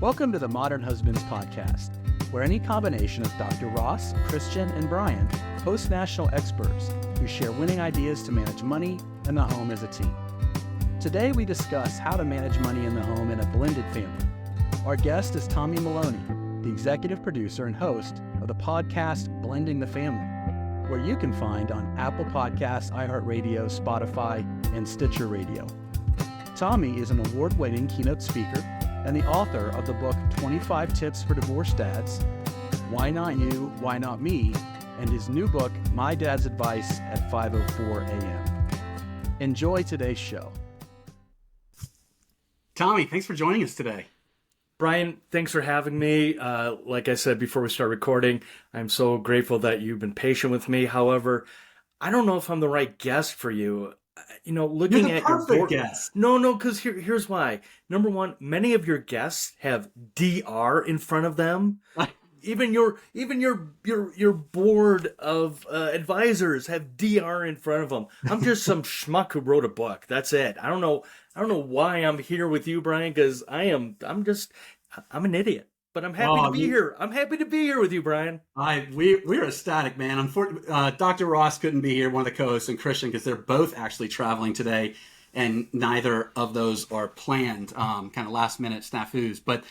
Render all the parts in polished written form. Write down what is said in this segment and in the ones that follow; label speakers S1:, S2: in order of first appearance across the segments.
S1: Welcome to the Modern Husbands Podcast, where any combination of Dr. Ross, Christian, and Brian host national experts who share winning ideas to manage money and the home as a team. Today we discuss how to manage money in the home in a blended family. Our guest is Tommy Maloney, the executive producer and host of the podcast Blending the Family, where you can find on Apple Podcasts, iHeartRadio, Spotify, and Stitcher Radio. Tommy is an award-winning keynote speaker and the author of the book 25 Tips for Divorced Dads, Why Not You, Why Not Me, and his new book, My Dad's Advice at 5:04 a.m. Enjoy today's show. Tommy, thanks for joining us today.
S2: Brian, thanks for having me. Like I said before we start recording, I'm so grateful that you've been patient with me. However, I don't know if I'm the right guest for you. Looking
S1: You're the
S2: at
S1: perfect
S2: your board,
S1: guest.
S2: No, because here's why. Number one, many of your guests have DR in front of them. Even your board of advisors have DR in front of them. I'm just some schmuck who wrote a book. That's it. I don't know why I'm here with you, Brian, because I'm an idiot. But I'm happy to be here. I'm happy to be here with you, Brian.
S1: We're ecstatic, man. Unfortunately, Dr. Ross couldn't be here, one of the co-hosts, and Christian, because they're both actually traveling today, and neither of those are planned, kind of last-minute snafus. But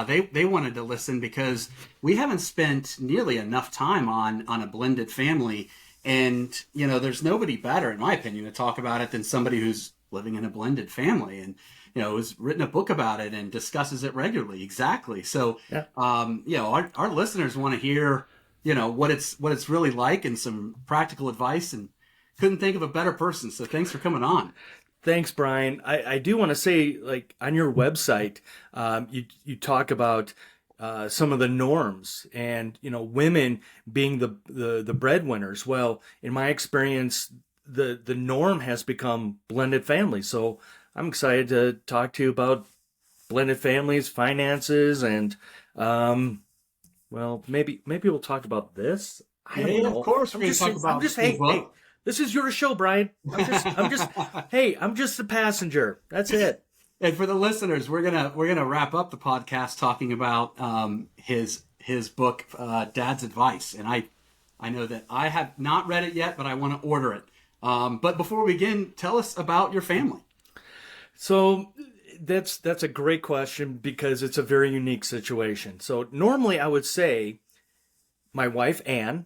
S1: they wanted to listen because we haven't spent nearly enough time on a blended family, and there's nobody better, in my opinion, to talk about it than somebody who's living in a blended family and has written a book about it and discusses it regularly. Exactly. So,
S2: yeah.
S1: Our listeners want to hear, what it's really like and some practical advice, and couldn't think of a better person. So thanks for coming on.
S2: Thanks, Brian. I do want to say, like, on your website, you talk about some of the norms and, women being the breadwinners. Well, in my experience, the norm has become blended families. So I'm excited to talk to you about blended families, finances, and maybe we'll talk about this. I don't know.
S1: Of course, we're going to talk about
S2: hey, this is your show, Brian. I'm just the passenger. That's it.
S1: And for the listeners, we're gonna wrap up the podcast talking about his book, Dad's Advice, and I know that I have not read it yet, but I want to order it. But before we begin, tell us about your family.
S2: So that's a great question because it's a very unique situation. So normally I would say my wife, Ann,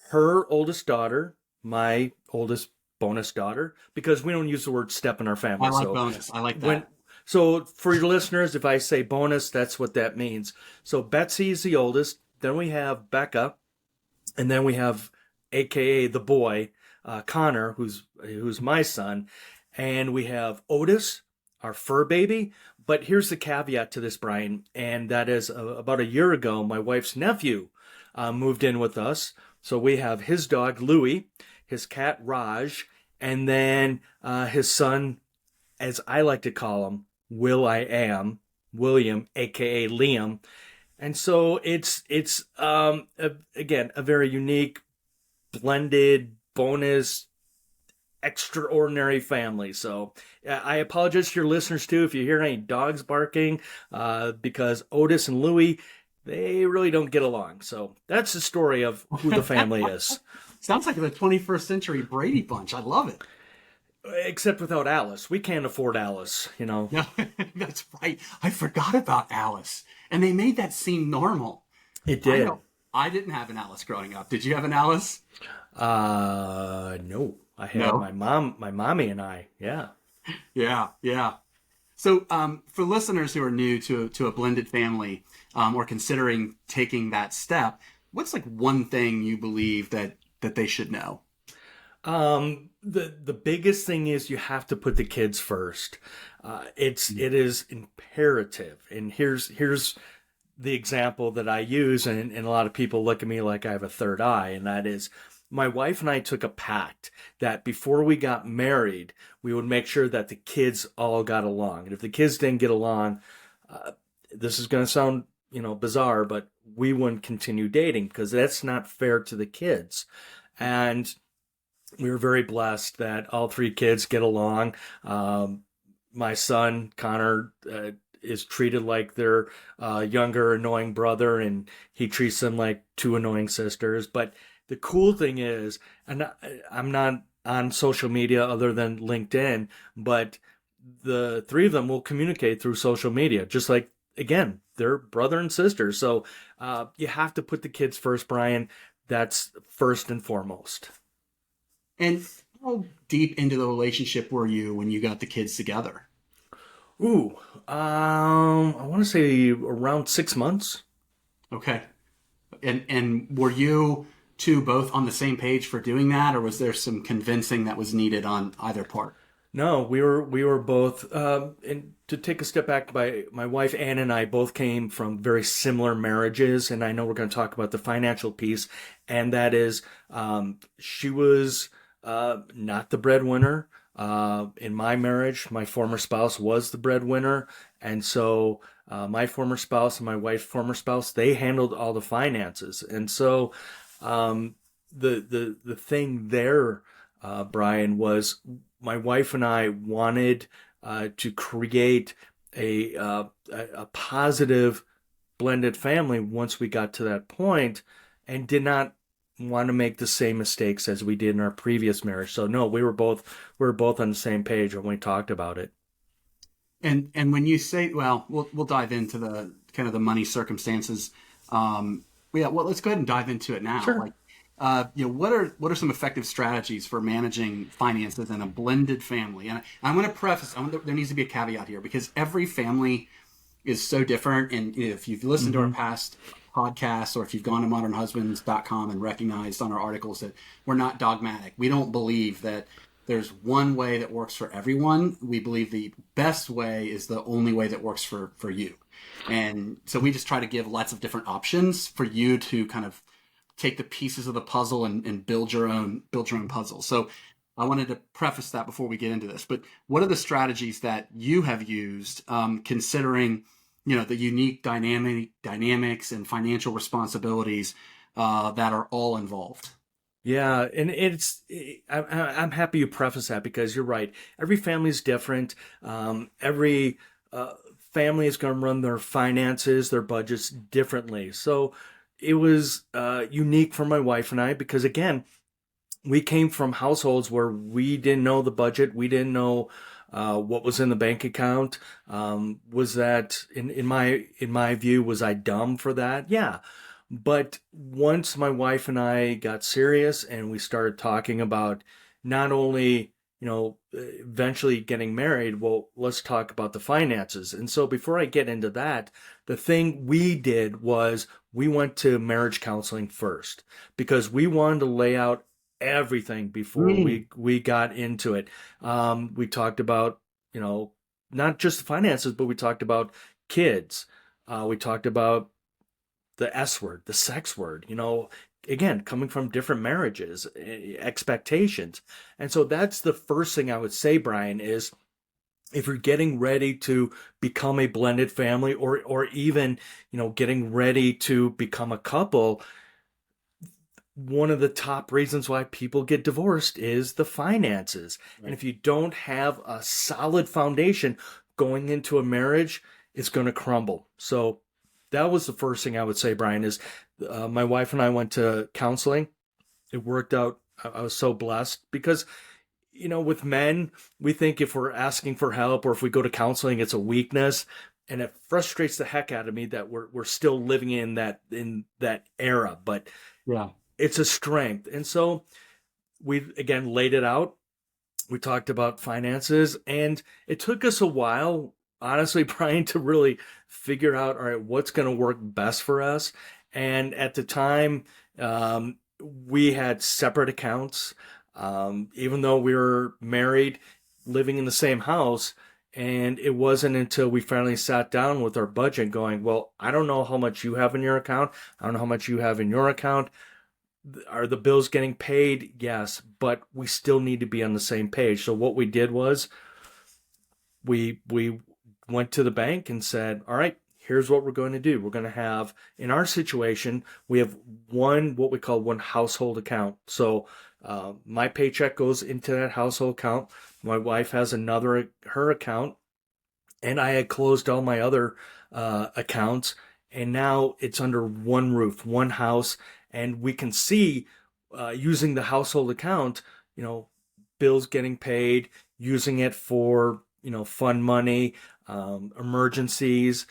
S2: her oldest daughter, my oldest bonus daughter, because we don't use the word step in our family.
S1: I like bonus. I like that.
S2: So for your listeners, if I say bonus, that's what that means. So Betsy is the oldest. Then we have Becca. And then we have AKA the boy, Connor, who's my son. And we have Otis, our fur baby. But here's the caveat to this, Brian, and that is about a year ago, my wife's nephew moved in with us. So we have his dog, Louie, his cat, Raj, and then his son, as I like to call him, William, a.k.a. Liam. And so it's again, a very unique, blended, bonus, extraordinary family. So I apologize to your listeners too if you hear any dogs barking, because Otis and Louie, they really don't get along. So that's the story of who the family is.
S1: Sounds like the 21st century Brady Bunch. I love it.
S2: Except without Alice. We can't afford Alice,
S1: No, that's right. I forgot about Alice. And they made that seem normal.
S2: It did.
S1: I didn't have an Alice growing up. Did you have an Alice?
S2: No. I had my mommy and I. Yeah.
S1: Yeah. So for listeners who are new to a blended family, or considering taking that step, what's like one thing you believe that they should know?
S2: The biggest thing is you have to put the kids first. It is imperative. And here's the example that I use, and a lot of people look at me like I have a third eye, and that is my wife and I took a pact that before we got married, we would make sure that the kids all got along. And if the kids didn't get along, this is going to sound, bizarre, but we wouldn't continue dating because that's not fair to the kids. And we were very blessed that all three kids get along. My son, Connor, is treated like their younger annoying brother, and he treats them like two annoying sisters. But the cool thing is, and I'm not on social media other than LinkedIn, but the three of them will communicate through social media, just like, again, they're brother and sister. So you have to put the kids first, Brian. That's first and foremost.
S3: And how deep into the relationship were you when you got the kids together?
S2: Ooh, I want to say around 6 months.
S3: Okay. And were you two both on the same page for doing that, or was there some convincing that was needed on either part?
S2: No, we were both. And to take a step back, my wife Ann and I both came from very similar marriages, and I know we're going to talk about the financial piece, and that is, she was not the breadwinner. In my marriage, my former spouse was the breadwinner, and so my former spouse and my wife's former spouse, they handled all the finances, and so the thing there, Brian, was my wife and I wanted to create a positive blended family once we got to that point, and did not want to make the same mistakes as we did in our previous marriage. So no, we were both on the same page when we talked about it.
S3: And when you say, well, we'll dive into the kind of the money circumstances. Yeah, well, let's go ahead and dive into it now.
S2: Sure.
S3: Like, what are some effective strategies for managing finances in a blended family? And I'm going to preface, there needs to be a caveat here, because every family is so different. And if you've listened to our past podcasts, or if you've gone to modernhusbands.com and recognized on our articles that we're not dogmatic, we don't believe that there's one way that works for everyone. We believe the best way is the only way that works for you. And so we just try to give lots of different options for you to kind of take the pieces of the puzzle and build your own puzzle. So I wanted to preface that before we get into this. But what are the strategies that you have used, considering the unique dynamics and financial responsibilities that are all involved?
S2: Yeah, and I'm happy you preface that, because you're right. Every family is different. Every family is going to run their finances, their budgets differently. So it was unique for my wife and I, because again, we came from households where we didn't know the budget. We didn't know what was in the bank account. Was that, in my view, was I dumb for that? Yeah. But once my wife and I got serious and we started talking about not only, eventually getting married, well, let's talk about the finances. And so before I get into that, the thing we did was we went to marriage counseling first, because we wanted to lay out everything before we got into it. We talked about, not just the finances, but we talked about kids. We talked about the S word, the sex word, again, coming from different marriages, expectations. And so that's the first thing I would say, Brian, is if you're getting ready to become a blended family, or even, getting ready to become a couple, one of the top reasons why people get divorced is the finances. Right. And if you don't have a solid foundation going into a marriage, it's going to crumble. So that was the first thing I would say, Brian, is my wife and I went to counseling. It worked out. I was so blessed, because, with men, we think if we're asking for help or if we go to counseling, it's a weakness. And it frustrates the heck out of me that we're still living in that era. But yeah, it's a strength. And so we, again, laid it out. We talked about finances, and it took us a while, honestly, Brian, to really figure out, all right, what's going to work best for us. And at the time, we had separate accounts, even though we were married, living in the same house. And it wasn't until we finally sat down with our budget going, well, I don't know how much you have in your account. I don't know how much you have in your account. Are the bills getting paid? Yes, but we still need to be on the same page. So what we did was we went to the bank and said, all right, here's what we're going to do. We're going to have, in our situation, we have what we call one household account. So my paycheck goes into that household account. My wife has her account. and I had closed all my other accounts, and now it's under one roof, one house, and we can see using the household account, bills getting paid, using it for fund money, emergencies.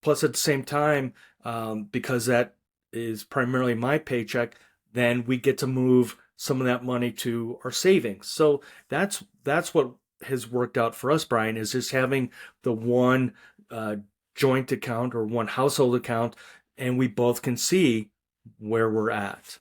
S2: Plus, at the same time, because that is primarily my paycheck, then we get to move some of that money to our savings. So that's what has worked out for us, Brian, is just having the one joint account or one household account, and we both can see where we're at.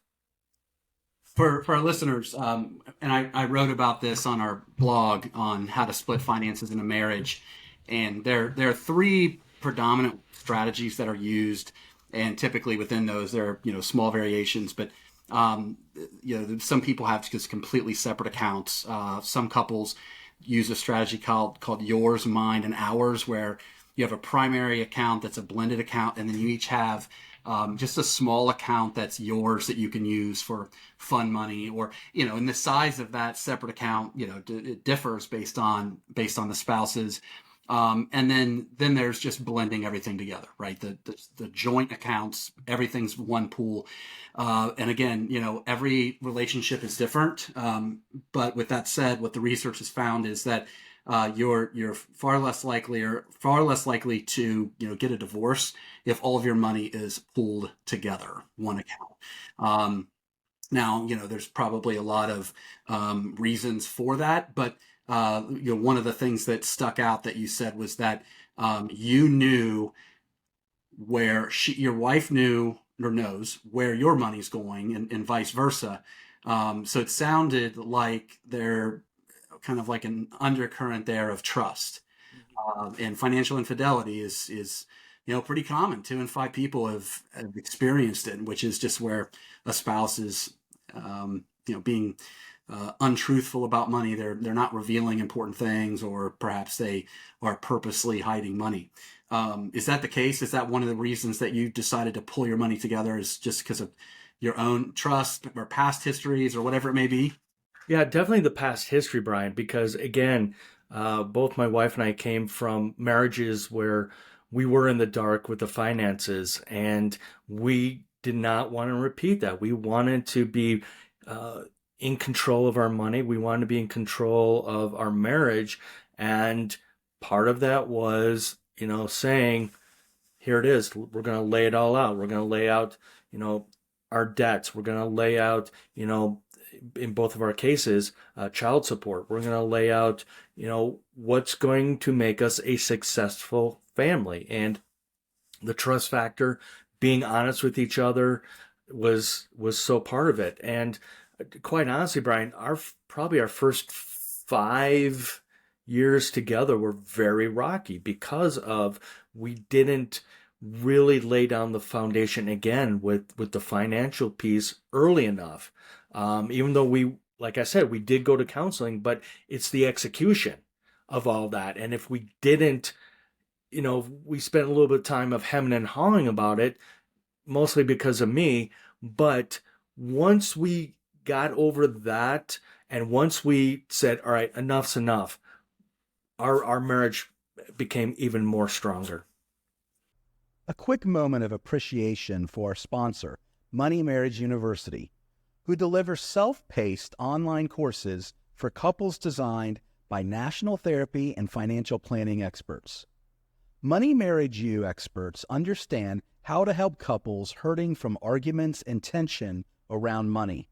S3: For our listeners, and I wrote about this on our blog on how to split finances in a marriage, and there are three predominant strategies that are used, and typically within those there are small variations, but some people have just completely separate accounts. Some couples use a strategy called yours, mine, and ours, where you have a primary account that's a blended account, and then you each have just a small account that's yours that you can use for fun money, or and the size of that separate account it differs based on the spouses. And then there's just blending everything together, right? The joint accounts, everything's one pool. And again, every relationship is different. But with that said, what the research has found is that you're far less likely to get a divorce if all of your money is pooled together, one account. Now there's probably a lot of reasons for that, but one of the things that stuck out that you said was that you knew where your wife knew or knows where your money's going, and vice versa. So it sounded like there kind of like an undercurrent there of trust. And financial infidelity is pretty common. 2 in 5 people have experienced it, which is just where a spouse is being untruthful about money. They're not revealing important things, or perhaps they are purposely hiding money. Is that the case? Is that one of the reasons that you decided to pull your money together, is just because of your own trust or past histories or whatever it may be?
S2: Yeah, definitely the past history, Brian, because again, both my wife and I came from marriages where we were in the dark with the finances, and we did not want to repeat that. We wanted to be in control of our money. We wanted to be in control of our marriage. And part of that was, saying, here it is. We're going to lay it all out. We're going to lay out, our debts. We're going to lay out, in both of our cases, child support. We're going to lay out, what's going to make us a successful family. And the trust factor, being honest with each other, was so part of it. And quite honestly, Brian, probably our first 5 years together were very rocky because of we didn't really lay down the foundation again with the financial piece early enough. Even though like I said, we did go to counseling, but it's the execution of all that. And if we didn't, we spent a little bit of time of hemming and hawing about it, mostly because of me. But once we got over that, and once we said, all right, enough's enough, our marriage became even more stronger.
S1: A quick moment of appreciation for our sponsor, Money Marriage University, who delivers self-paced online courses for couples designed by national therapy and financial planning experts. Money Marriage U experts understand how to help couples hurting from arguments and tension around money.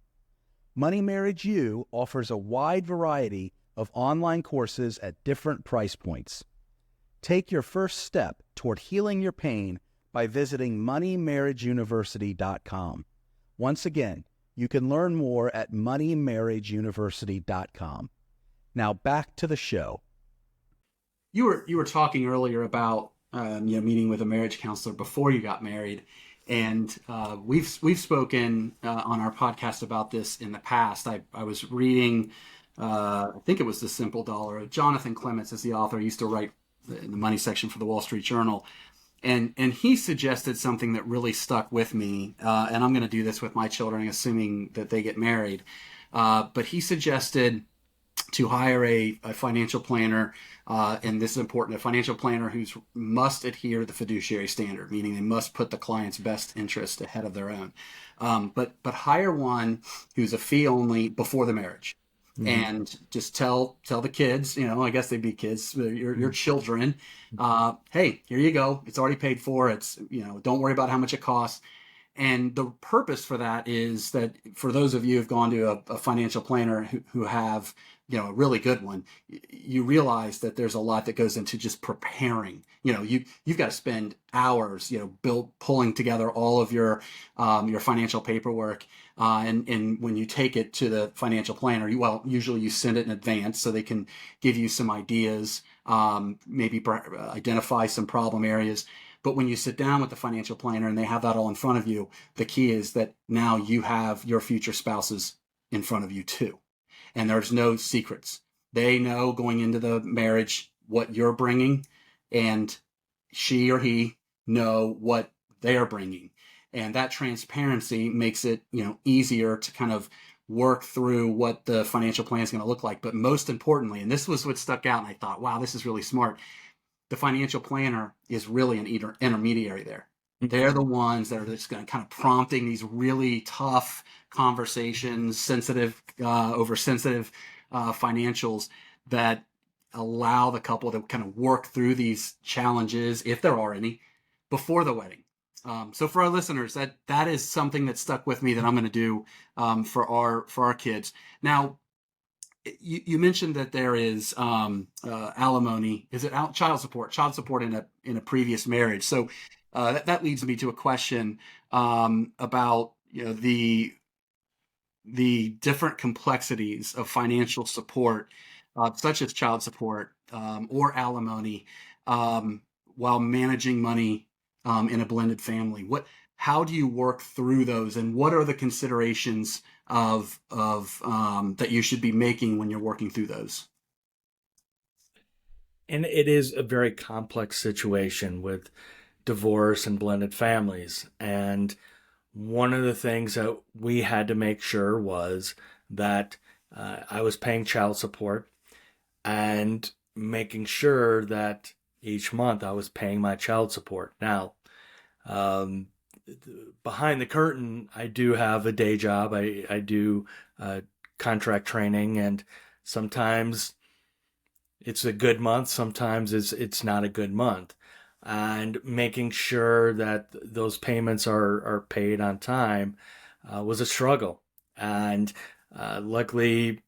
S1: Money Marriage U offers a wide variety of online courses at different price points. Take your first step toward healing your pain by visiting moneymarriageuniversity.com. Once again, you can learn more at moneymarriageuniversity.com. Now back to the show.
S3: You were talking earlier about meeting with a marriage counselor before you got married, and we've spoken on our podcast about this in the past. I was reading, I think it was The Simple Dollar. Jonathan Clements is the author. He used to write in the money section for the Wall Street Journal, and he suggested something that really stuck with me. And I'm going to do this with my children, assuming that they get married. But he suggested to hire a financial planner, and this is important, a financial planner who must adhere to the fiduciary standard, meaning they must put the client's best interest ahead of their own. But hire one who's a fee only before the marriage. And just tell the kids, I guess they'd be kids, your children, hey, here you go. It's already paid for. It's, don't worry about how much it costs. And the purpose for that is that for those of you who've gone to a financial planner who have, a really good one, you realize that there's a lot that goes into just preparing. You've got to spend hours, pulling together all of your financial paperwork. And when you take it to the financial planner, usually you send it in advance so they can give you some ideas, maybe identify some problem areas. But when you sit down with the financial planner and they have that all in front of you, the key is that now you have your future spouses in front of you too. And there's no secrets. They know going into the marriage what you're bringing, and she or he know what they're bringing. And that transparency makes it, easier to kind of work through what the financial plan is going to look like. But most importantly, and this was what stuck out, and I thought, wow, this is really smart. The financial planner is really an intermediary there. They're the ones that are just going to kind of prompting these really tough conversations, sensitive over sensitive financials that allow the couple to kind of work through these challenges, if there are any, before the wedding. So for our listeners, that is something that stuck with me that I'm going to do for our kids. Now, you mentioned that there is alimony. Is it child support? Child support in a previous marriage. So that leads me to a question about the different complexities of financial support, such as child support or alimony, while managing money in a blended family. How do you work through those, and what are the considerations of that you should be making when you're working through those?
S2: And it is a very complex situation with divorce and blended families. And one of the things that we had to make sure was that I was paying child support and making sure that each month I was paying my child support. Now, behind the curtain, I do have a day job. I do contract training, and sometimes it's a good month. Sometimes it's not a good month. And making sure that those payments are paid on time was a struggle. And luckily,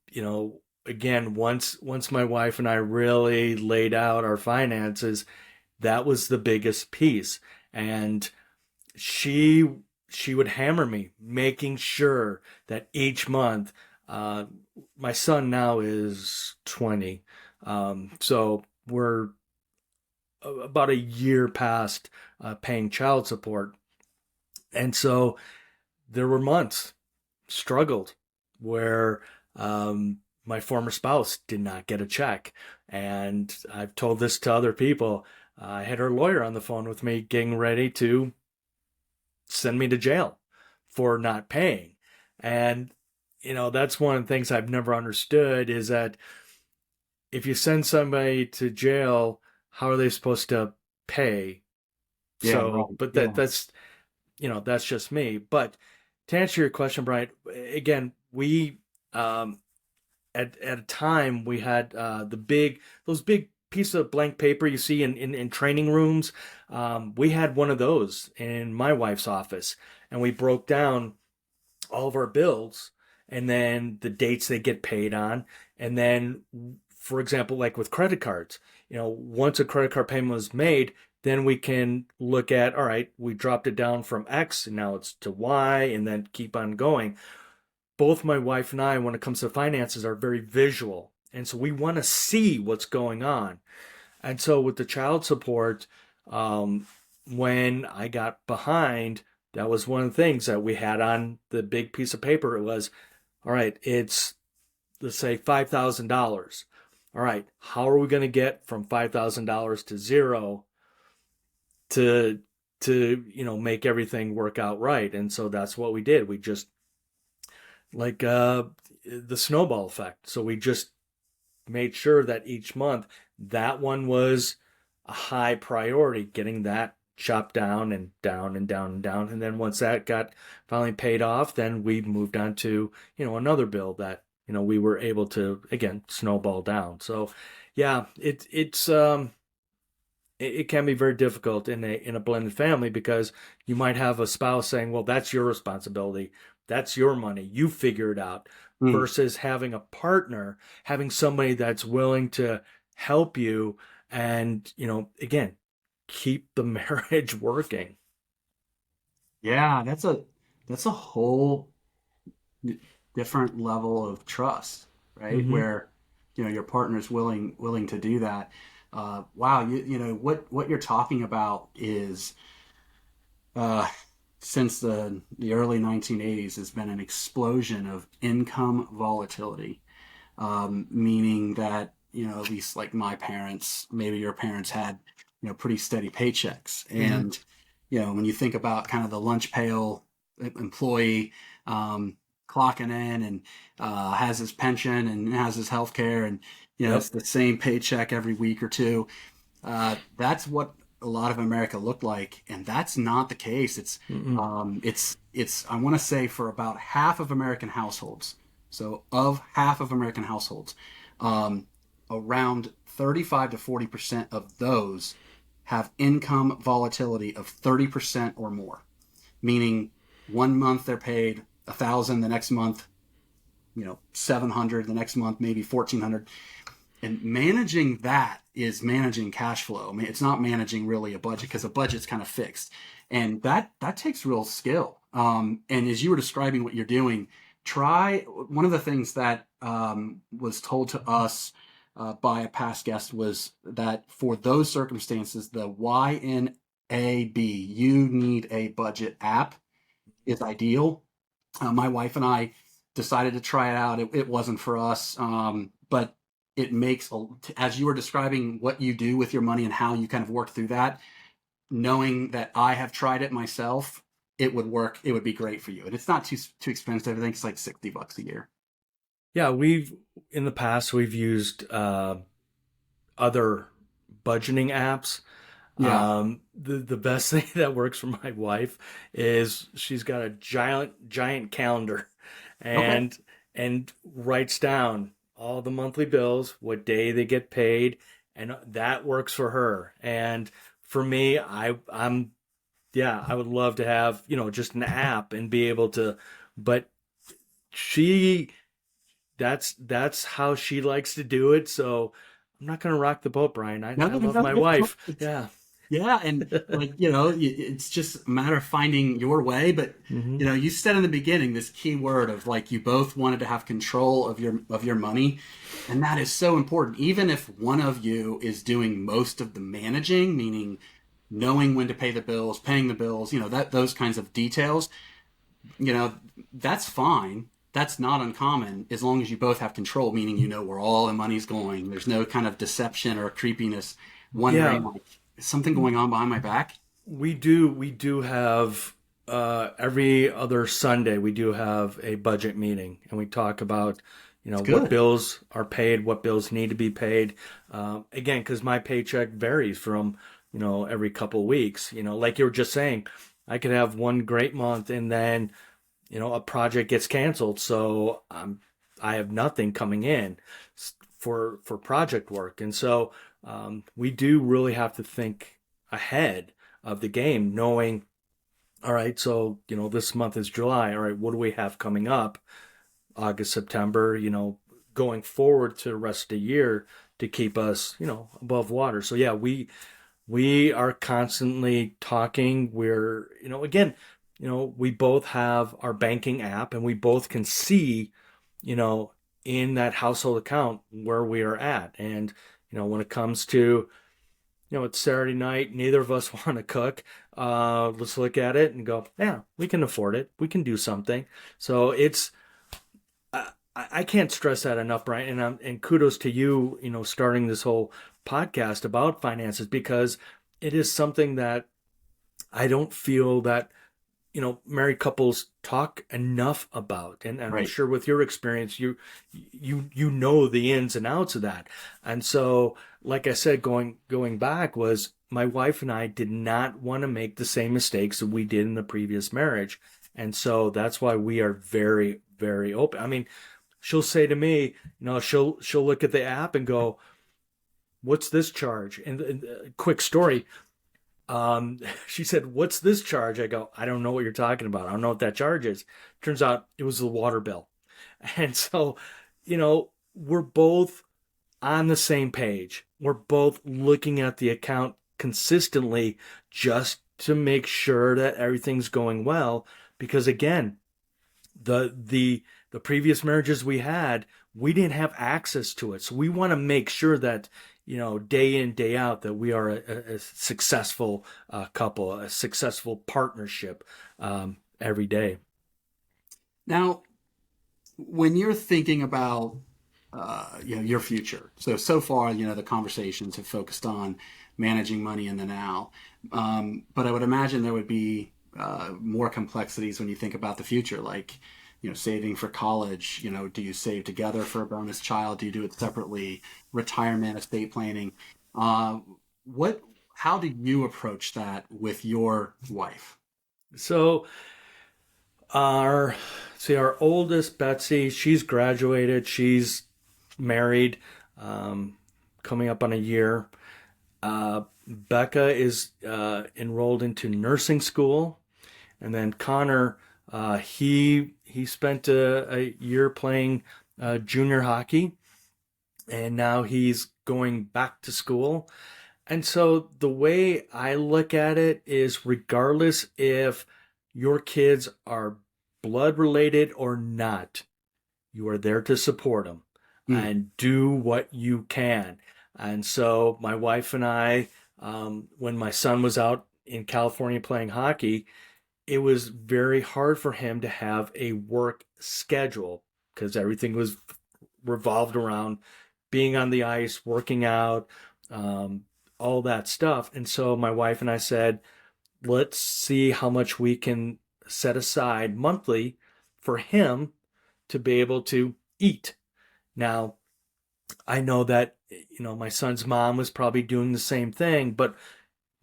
S2: again, once my wife and I really laid out our finances, that was the biggest piece. And she would hammer me, making sure that each month, my son now is 20, so we're about a year past paying child support. And so there were months, struggled, where my former spouse did not get a check. And I've told this to other people. I had her lawyer on the phone with me getting ready to send me to jail for not paying. And, that's one of the things I've never understood, is that if you send somebody to jail, how are they supposed to pay? Yeah, so, right. But that's just me. But to answer your question, Brian, again, we, at a time we had those big piece of blank paper you see in training rooms. We had one of those in my wife's office, and we broke down all of our bills and then the dates they get paid on. And then, for example, like with credit cards, once a credit card payment was made, then we can look at, all right, we dropped it down from X and now it's to Y, and then keep on going. Both my wife and I, when it comes to finances, are very visual. And so we want to see what's going on. And so with the child support, when I got behind, that was one of the things that we had on the big piece of paper. It was, all right, it's, let's say, $5,000. All right, how are we going to get from $5,000 to zero to make everything work out right? And so that's what we did. We just, like the snowball effect. So we just made sure that each month that one was a high priority, getting that chopped down and down and down and down. And then once that got finally paid off, then we moved on to, another bill that, we were able to, again, snowball down. So yeah, it can be very difficult in a blended family, because you might have a spouse saying, well, that's your responsibility. That's your money. You figure it out. Versus having a partner, having somebody that's willing to help you and, again, keep the marriage working.
S3: Yeah, that's a whole different level of trust, right?
S2: Mm-hmm.
S3: Where, your partner's willing to do that. Wow, what you're talking about is, since the early 1980s, has been an explosion of income volatility, meaning that, at least like my parents, maybe your parents had, pretty steady paychecks. And, when you think about kind of the lunch pail employee, clocking in and has his pension and has his health care, and, it's the same paycheck every week or two. That's what a lot of America looked like, and that's not the case. It's I want to say for about half of American households. So of half of American households, around 35 to 40% of those have income volatility of 30% or more, meaning one month they're paid $1,000, the next month, $700, the next month maybe $1,400. And managing that is managing cash flow. I mean, it's not managing really a budget, because a budget's kind of fixed, and that takes real skill. And as you were describing what you're doing, try one of the things that was told to us by a past guest was that for those circumstances, the YNAB, You Need a Budget app, is ideal. My wife and I decided to try it out. It wasn't for us, but it makes, as you were describing what you do with your money and how you kind of work through that, knowing that I have tried it myself, it would work. It would be great for you. And it's not too expensive. I think it's like $60 a year.
S2: Yeah, in the past, we've used other budgeting apps.
S3: Yeah.
S2: The best thing that works for my wife is she's got a giant calendar, and writes down all the monthly bills, what day they get paid, and that works for her. And for me, I would love to have, just an app and be able to, but that's how she likes to do it. So I'm not going to rock the boat, Brian. I love my wife. Yeah.
S3: Yeah, and it's just a matter of finding your way. But you said in the beginning this key word of like you both wanted to have control of your money, and that is so important. Even if one of you is doing most of the managing, meaning knowing when to pay the bills, paying the bills, those kinds of details, that's fine. That's not uncommon as long as you both have control, meaning where all the money's going. There's no kind of deception or creepiness, wondering like, is something going on behind my back?
S2: We do have every other Sunday we do have a budget meeting, and we talk about what bills are paid, what bills need to be paid. Again, because my paycheck varies from every couple weeks. Like you were just saying, I could have one great month and then a project gets canceled, so I have nothing coming in for project work, and so we do really have to think ahead of the game, knowing, all right, so this month is July. All right, what do we have coming up? August, September, going forward to the rest of the year to keep us, above water. So yeah, we are constantly talking. We're, again, we both have our banking app, and we both can see, in that household account where we are at. And, when it comes to, it's Saturday night, neither of us want to cook. Let's look at it and go, yeah, we can afford it. We can do something. So it's, I can't stress that enough, Brian. And kudos to you, starting this whole podcast about finances, because it is something that I don't feel that married couples talk enough about, and I'm
S3: Right.
S2: sure with your experience, you know the ins and outs of that. And so, like I said, going back was my wife and I did not want to make the same mistakes that we did in the previous marriage. And so that's why we are very, very open. I mean, she'll say to me, she'll look at the app and go, "What's this charge?" And quick story. She said, "What's this charge?" I go, "I don't know what you're talking about. I don't know what that charge is." Turns out it was the water bill. And so, we're both on the same page. We're both looking at the account consistently just to make sure that everything's going well. Because again, the previous marriages we had, we didn't have access to it. So we want to make sure that, day in, day out, that we are a successful couple, a successful partnership every day.
S3: Now, when you're thinking about your future, so far, the conversations have focused on managing money in the now, but I would imagine there would be more complexities when you think about the future, like saving for college. Do you save together for a bonus child? Do you do it separately? Retirement, estate planning. How do you approach that with your wife?
S2: So our oldest, Betsy, she's graduated. She's married, coming up on a year. Becca is enrolled into nursing school. And then Connor, he spent a year playing junior hockey, and now he's going back to school. And so the way I look at it is, regardless if your kids are blood related or not, you are there to support them and do what you can. And so my wife and I, when my son was out in California playing hockey, it was very hard for him to have a work schedule because everything was revolved around being on the ice, working out, all that stuff. And so my wife and I said, let's see how much we can set aside monthly for him to be able to eat. Now, I know that, my son's mom was probably doing the same thing, but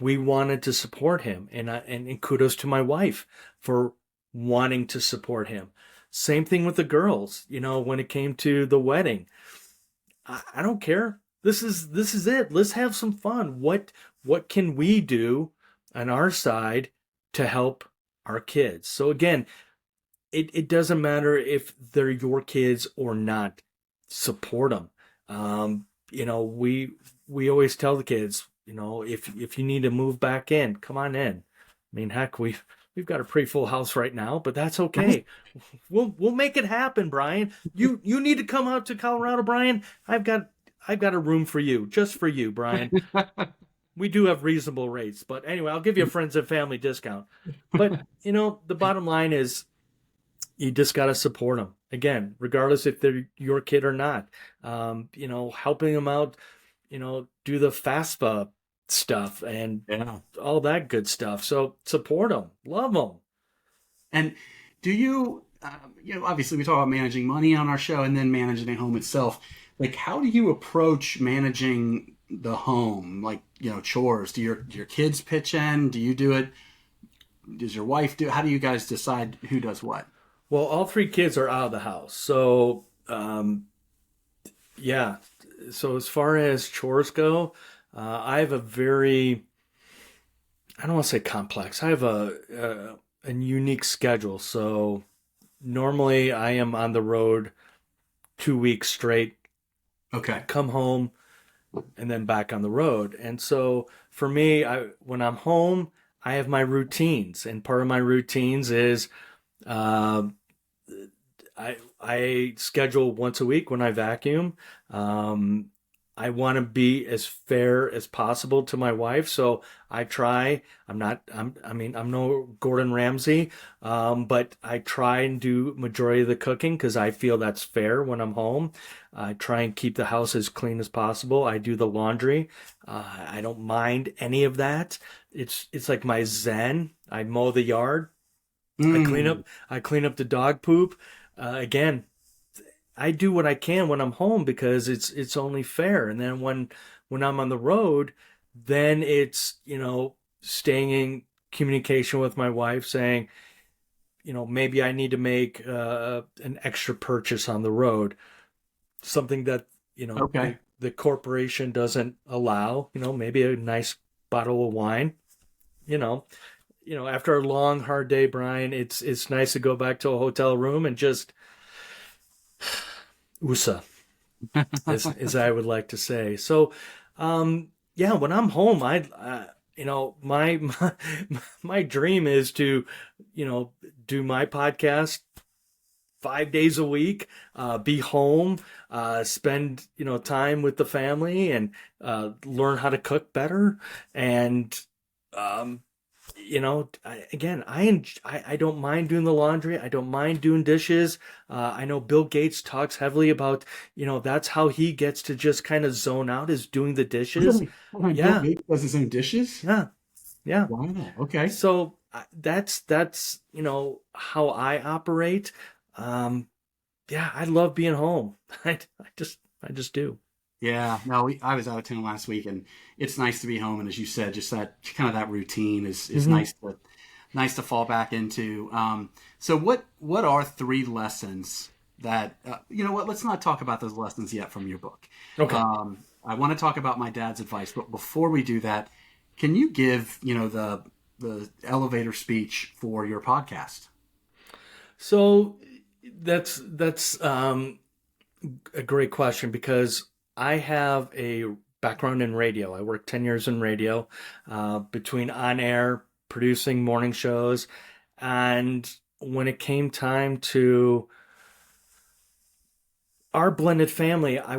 S2: we wanted to support him, and kudos to my wife for wanting to support him. Same thing with the girls. When it came to the wedding, I don't care. This is it. Let's have some fun. What can we do on our side to help our kids? So again, it doesn't matter if they're your kids or not. Support them. We always tell the kids, if you need to move back in, come on in. I mean, heck, we've got a pretty full house right now, but that's okay. We'll make it happen, Brian. You need to come out to Colorado, Brian. I've got a room for you, just for you, Brian. We do have reasonable rates, but anyway, I'll give you a friends and family discount. But the bottom line is, you just got to support them. Again, regardless if they're your kid or not. Helping them out. Do the FAFSA stuff and all that good stuff. So support them, love them.
S3: And do you, obviously we talk about managing money on our show and then managing the home itself. Like, how do you approach managing the home? Like, chores. Do your kids pitch in? Do you do it? Does your wife do? How do you guys decide who does what?
S2: Well, all three kids are out of the house. So, yeah. So as far as chores go, I have a very, I don't want to say complex. I have a unique schedule. So normally I am on the road 2 weeks straight.
S3: Okay.
S2: Come home and then back on the road. And so for me, when I'm home, I have my routines, and part of my routines is I schedule once a week when I vacuum. I want to be as fair as possible to my wife, so I try. I'm no Gordon Ramsay, but I try and do majority of the cooking because I feel that's fair when I'm home. I try and keep the house as clean as possible. I do the laundry. I don't mind any of that. It's like my zen. I mow the yard. I clean up the dog poop. Again, I do what I can when I'm home because it's only fair. And then when I'm on the road, then it's, staying in communication with my wife saying, maybe I need to make an extra purchase on the road, something that,
S3: Okay.
S2: the corporation doesn't allow, maybe a nice bottle of wine, after a long, hard day, Brian, it's nice to go back to a hotel room and just USA, as I would like to say. So, when I'm home, my dream is to, do my podcast 5 days a week, be home, spend, time with the family and learn how to cook better. And, I don't mind doing the laundry. I don't mind doing dishes. I know Bill Gates talks heavily about, that's how he gets to just kind of zone out, is doing the dishes.
S3: Bill
S2: Yeah.
S3: Gates does his own dishes?
S2: Yeah. Yeah.
S3: Wow. Okay.
S2: So that's how I operate. I love being home. I just do.
S3: Yeah, no, I was out of town last week, and it's nice to be home. And as you said, just that routine is nice to fall back into. So what are 3 lessons that Let's not talk about those lessons yet from your book.
S2: Okay.
S3: I want to talk about my dad's advice, but before we do that, can you give the elevator speech for your podcast?
S2: So that's a great question, because I have a background in radio. I worked 10 years in radio, between on air, producing morning shows. And when it came time to our blended family, I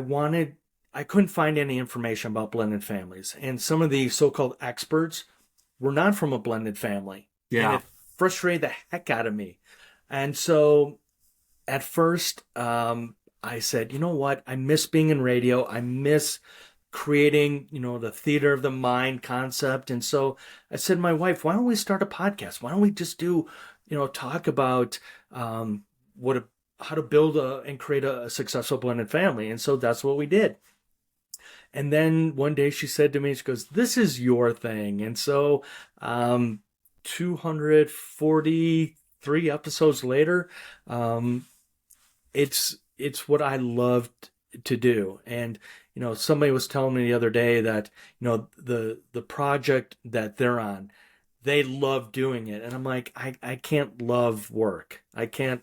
S2: couldn't find any information about blended families. And some of the so-called experts were not from a blended family.
S3: Yeah.
S2: And it frustrated the heck out of me. And so at first, I said, you know what? I miss being in radio. I miss creating, the theater of the mind concept. And so I said to my wife, why don't we start a podcast? Why don't we just do, talk about how to build and create a successful blended family. And so that's what we did. And then one day she said to me, she goes, this is your thing. And so 243 episodes later, it's what I loved to do. And, somebody was telling me the other day that, the project that they're on, they love doing it. And I'm like, I can't love work. I can't,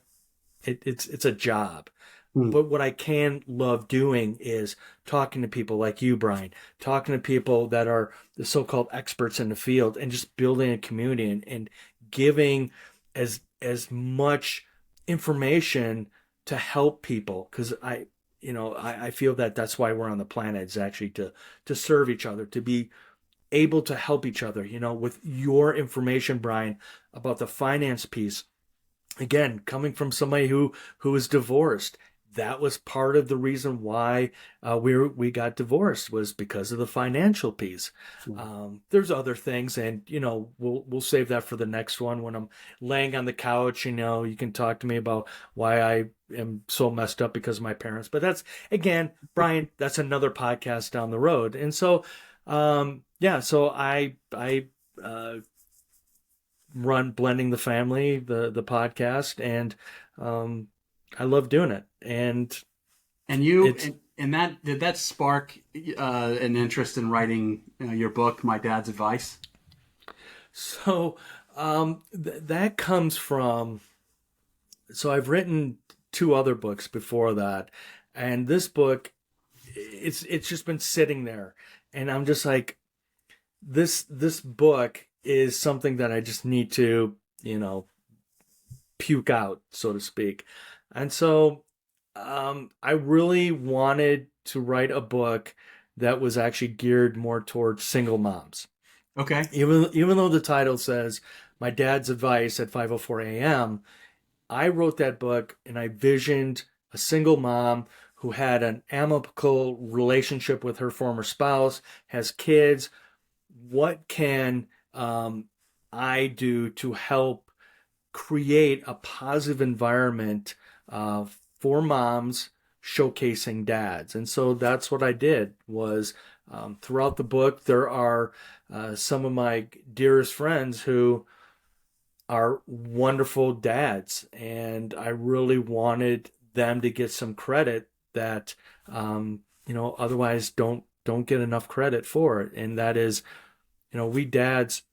S2: it's a job. But what I can love doing is talking to people like you, Brian, talking to people that are the so-called experts in the field, and just building a community and giving as much information to help people. Because I feel that that's why we're on the planet, is actually to serve each other, to be able to help each other, with your information, Brian, about the finance piece. Again, coming from somebody who is divorced, that was part of the reason why we got divorced, was because of the financial piece. There's other things, and we'll save that for the next one. When I'm laying on the couch, you can talk to me about why I am so messed up because of my parents. But that's, again, Brian, that's another podcast down the road. And so, so I run Blending the Family, the podcast, and I love doing it. And
S3: you and that did that spark an interest in writing your book, My Dad's Advice?
S2: So that comes from, so I've written 2 other books before that, and this book, it's just been sitting there, and I'm just like, this book is something that I just need to puke out, so to speak. And so I really wanted to write a book that was actually geared more towards single moms.
S3: Okay.
S2: Even though the title says My Dad's Advice at 5:04 a.m., I wrote that book and I visioned a single mom who had an amicable relationship with her former spouse, has kids. What can I do to help create a positive environment for moms showcasing dads. And so that's what I did was throughout the book, there are some of my dearest friends who are wonderful dads. And I really wanted them to get some credit that, otherwise don't get enough credit for it. And that is, we dads,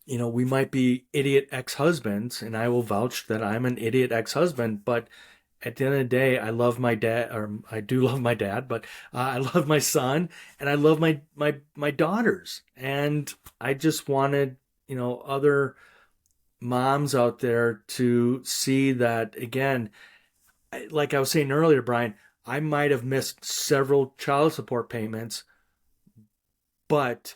S2: we might be idiot ex-husbands, and I will vouch that I'm an idiot ex-husband, but at the end of the day, I love my dad, or I do love my dad, but I love my son, and I love my daughters. And I just wanted, other moms out there to see that, again, like I was saying earlier, Brian, I might have missed several child support payments, but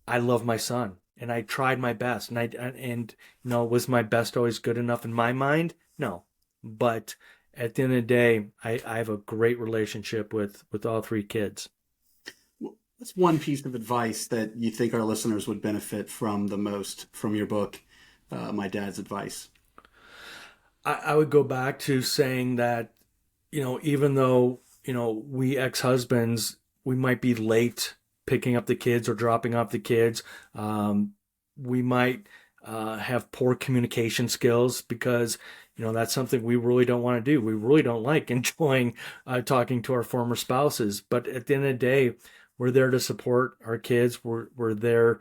S2: I love my son, and I tried my best. And was my best always good enough in my mind? No. But at the end of the day, I have a great relationship with all three kids.
S3: What's one piece of advice that you think our listeners would benefit from the most from your book, My Dad's Advice?
S2: I would go back to saying that, even though, we ex-husbands, we might be late picking up the kids or dropping off the kids. We might have poor communication skills because, that's something we really don't want to do. We really don't like enjoying talking to our former spouses. But at the end of the day, we're there to support our kids. We're there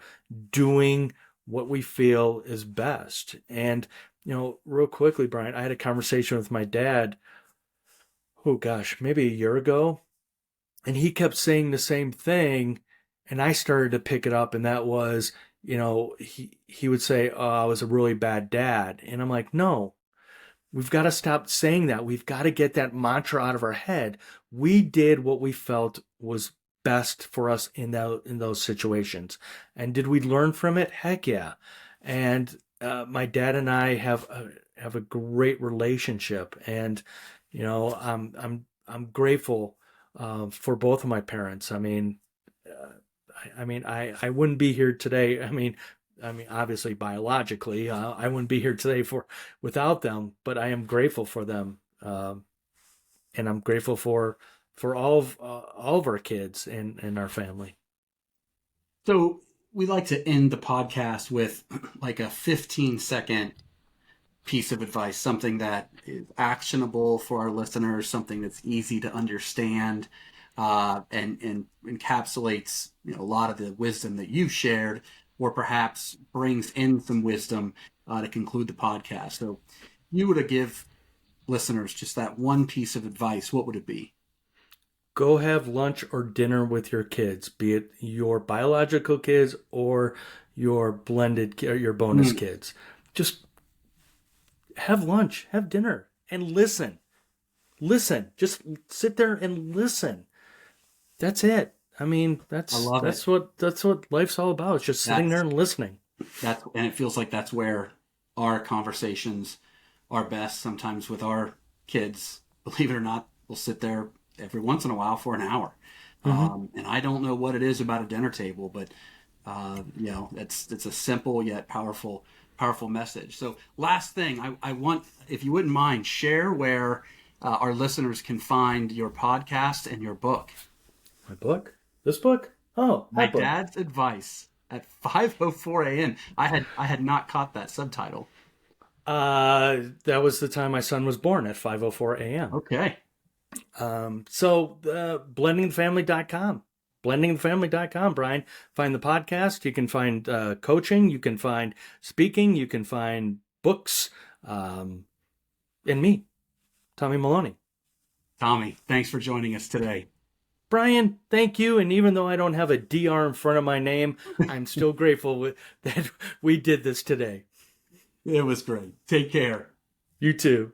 S2: doing what we feel is best. And, real quickly, Brian, I had a conversation with my dad, maybe a year ago. And he kept saying the same thing. And I started to pick it up. And that was, he would say, "Oh, I was a really bad dad." And I'm like, no. We've got to stop saying that. We've got to get that mantra out of our head. We did what we felt was best for us in those situations. And did we learn from it? Heck yeah. And my dad and I have a great relationship. And I'm grateful for both of my parents. I wouldn't be here today. I mean, obviously biologically, I wouldn't be here today without them, but I am grateful for them. And I'm grateful for all of our kids and our family.
S3: So we like to end the podcast with like a 15-second piece of advice, something that is actionable for our listeners, something that's easy to understand, and encapsulates a lot of the wisdom that you've shared, or perhaps brings in some wisdom to conclude the podcast. So you were to give listeners just that one piece of advice, what would it be?
S2: Go have lunch or dinner with your kids, be it your biological kids or your blended or your bonus kids. Just have lunch, have dinner, and listen. Just sit there and listen. That's it. That's what life's all about. It's just sitting there and listening.
S3: And it feels like that's where our conversations are best. Sometimes with our kids, believe it or not, we'll sit there every once in a while for an hour. Mm-hmm. And I don't know what it is about a dinner table, but it's a simple yet powerful message. So last thing, I want, if you wouldn't mind, share where our listeners can find your podcast and your book.
S2: My book? This book? Oh,
S3: My Dad's Advice at 5:04 a.m. I had not caught that subtitle.
S2: That was the time my son was born, at 5:04 a.m.
S3: Okay.
S2: So blendingthefamily.com. Blendingthefamily.com, Brian. Find the podcast. You can find coaching. You can find speaking. You can find books. And me, Tommy Maloney.
S3: Tommy, thanks for joining us today.
S2: Brian, thank you. And even though I don't have a DR in front of my name, I'm still grateful that we did this today.
S3: It was great. Take care.
S2: You too.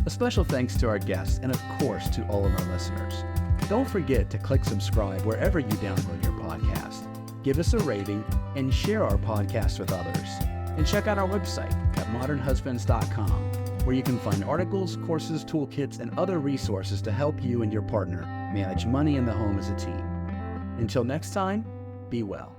S1: A special thanks to our guests and, of course, to all of our listeners. Don't forget to click subscribe wherever you download your podcast. Give us a rating and share our podcast with others. And check out our website at modernhusbands.com, where you can find articles, courses, toolkits, and other resources to help you and your partner manage money in the home as a team. Until next time, be well.